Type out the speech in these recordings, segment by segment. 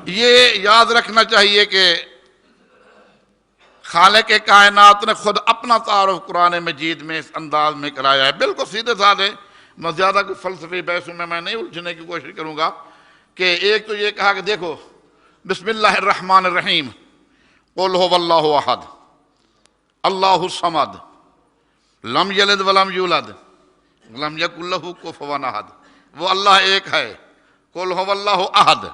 یہ یاد رکھنا چاہیے کہ خالق کائنات نے خود اپنا تعارف قرآن مجید میں اس انداز میں کرایا ہے، بالکل سیدھے سادھے، میں زیادہ کوئی فلسفی بحثوں میں نہیں الجھنے کی کوشش کروں گا۔ کہ ایک تو یہ کہا کہ دیکھو بسم اللہ الرحمن الرحیم، قل هو اللہ احد اللہ الصمد لم یلد ولم یولد ولم یکن لہ کفوا احد، وہ اللہ ایک ہے، قل هو اللہ احد،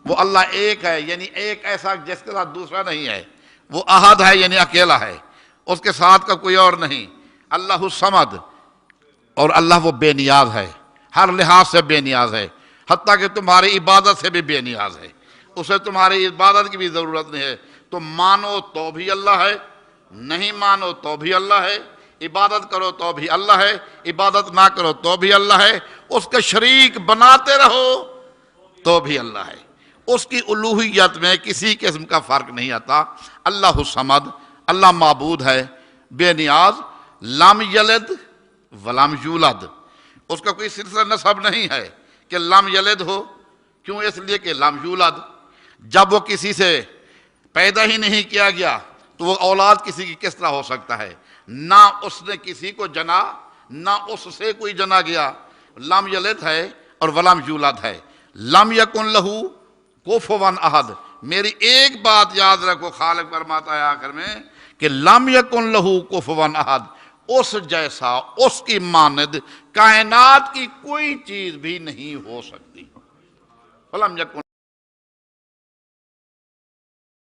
وہ اللہ ایک ہے، یعنی ایک ایسا جس کے ساتھ دوسرا نہیں ہے، وہ احد ہے یعنی اکیلا ہے، اس کے ساتھ کا کوئی اور نہیں، اللہ الصمد، اور اللہ وہ بے نیاز ہے، ہر لحاظ سے بے نیاز ہے، حتیٰ کہ تمہاری عبادت سے بھی بے نیاز ہے، اسے تمہاری عبادت کی بھی ضرورت نہیں ہے، تم مانو تو بھی اللہ ہے، نہیں مانو تو بھی اللہ ہے، عبادت کرو تو بھی اللہ ہے، عبادت نہ کرو تو بھی اللہ ہے، اس کے شریک بناتے رہو تو بھی اللہ ہے، اس کی الوہیت میں کسی قسم کا فرق نہیں آتا۔ اللہ الصمد، اللہ معبود ہے، بے نیاز، لم یلد ولم یولد، اس کا کوئی سلسلہ نسب نہیں ہے کہ لم یلد ہو، کیوں؟ اس لیے کہ لم یولد، جب وہ کسی سے پیدا ہی نہیں کیا گیا تو وہ اولاد کسی کی کس طرح ہو سکتا ہے؟ نہ اس نے کسی کو جنا، نہ اس سے کوئی جنا گیا، لم یلد ہے اور ولم یولد ہے، لم یکن لہ کفوا احد۔ میری ایک بات یاد رکھو، خالق فرماتا ہے آخر میں کہ لم یکن لہ کفوا احد، اس جیسا، اس کی مانند کائنات کی کوئی چیز بھی نہیں ہو سکتی۔ فلم یکن